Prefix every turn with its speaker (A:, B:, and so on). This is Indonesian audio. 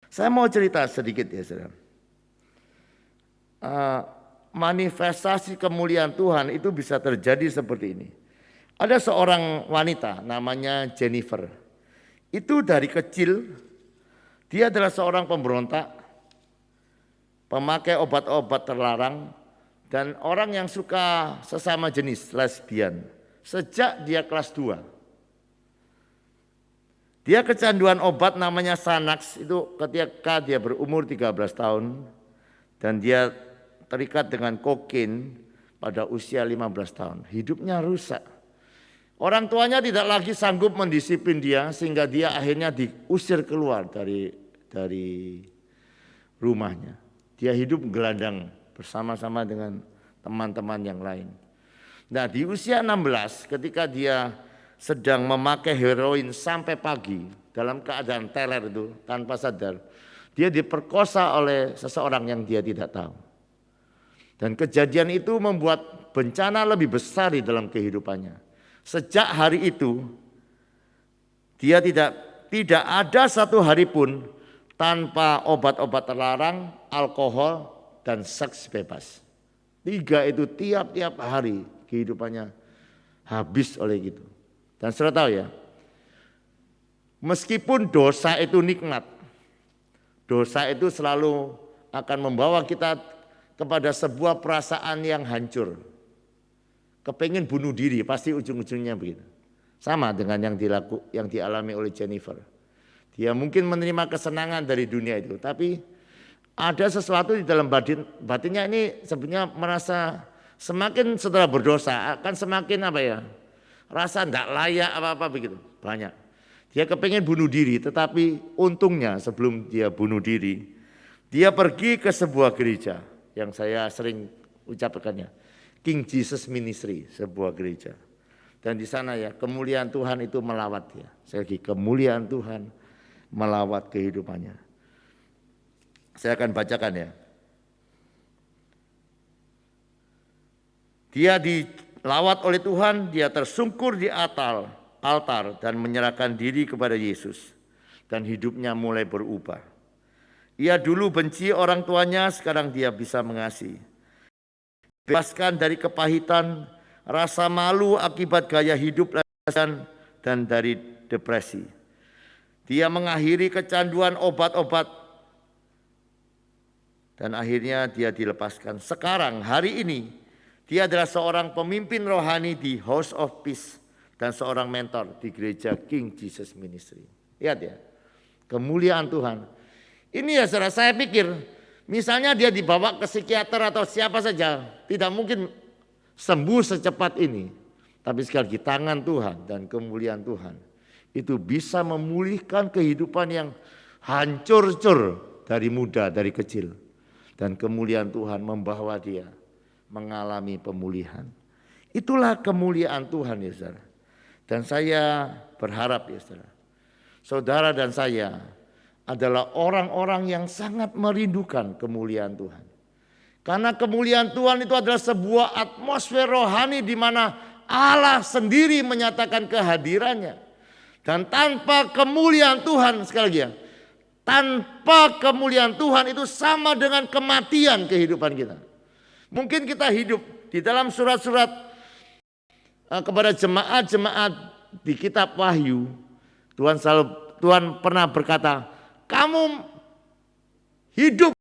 A: Saya mau cerita sedikit ya saudara. Manifestasi kemuliaan Tuhan itu bisa terjadi seperti ini. Ada seorang wanita namanya Jennifer. Itu dari kecil dia adalah seorang pemberontak, pemakai obat-obat terlarang, dan orang yang suka sesama jenis, lesbian. Sejak dia kelas 2. Dia kecanduan obat namanya Xanax itu ketika dia berumur 13 tahun. Dan dia terikat dengan kokain pada usia 15 tahun. Hidupnya rusak. Orang tuanya tidak lagi sanggup mendisiplin dia sehingga dia akhirnya diusir keluar dari rumahnya. Dia hidup gelandang bersama-sama dengan teman-teman yang lain. Nah, di usia 16 ketika dia sedang memakai heroin sampai pagi dalam keadaan teler itu tanpa sadar, dia diperkosa oleh seseorang yang dia tidak tahu. Dan kejadian itu membuat bencana lebih besar di dalam kehidupannya. Sejak hari itu dia tidak ada satu hari pun tanpa obat-obat terlarang, alkohol, dan seks bebas. 3 itu tiap-tiap hari kehidupannya habis oleh gitu. Dan saudara tahu ya, meskipun dosa itu nikmat, dosa itu selalu akan membawa kita kepada sebuah perasaan yang hancur. Kepengen bunuh diri, pasti ujung-ujungnya begitu. Sama dengan yang dialami oleh Jennifer. Dia mungkin menerima kesenangan dari dunia itu, tapi ada sesuatu di dalam batinnya ini sebenarnya merasa semakin setelah berdosa akan semakin rasa tidak layak apa-apa begitu, banyak. Dia kepengen bunuh diri, tetapi untungnya sebelum dia bunuh diri, dia pergi ke sebuah gereja yang saya sering ucapkannya, King Jesus Ministry, sebuah gereja. Dan di sana ya kemuliaan Tuhan itu melawat dia. Sekali lagi kemuliaan Tuhan melawat kehidupannya. Saya akan bacakan ya. Dia dilawat oleh Tuhan, dia tersungkur di altar dan menyerahkan diri kepada Yesus. Dan hidupnya mulai berubah. Ia dulu benci orang tuanya, sekarang dia bisa mengasihi. Bebaskan dari kepahitan, rasa malu akibat gaya hidup dan dari depresi. Dia mengakhiri kecanduan obat-obat dan akhirnya dia dilepaskan. Sekarang hari ini dia adalah seorang pemimpin rohani di House of Peace dan seorang mentor di gereja King Jesus Ministry. Lihat ya, kemuliaan Tuhan. Ini ya saudara, saya pikir misalnya dia dibawa ke psikiater atau siapa saja, tidak mungkin sembuh secepat ini. Tapi sekali lagi tangan Tuhan dan kemuliaan Tuhan itu bisa memulihkan kehidupan yang hancur-hancur dari muda, dari kecil. Dan kemuliaan Tuhan membawa dia mengalami pemulihan. Itulah kemuliaan Tuhan ya saudara. Dan saya berharap ya saudara, saudara dan saya adalah orang-orang yang sangat merindukan kemuliaan Tuhan. Karena kemuliaan Tuhan itu adalah sebuah atmosfer rohani di mana Allah sendiri menyatakan kehadirannya. Dan tanpa kemuliaan Tuhan, sekali lagi ya, tanpa kemuliaan Tuhan itu sama dengan kematian kehidupan kita. Mungkin kita hidup di dalam surat-surat kepada jemaat-jemaat di kitab Wahyu, Tuhan pernah berkata, kamu hidup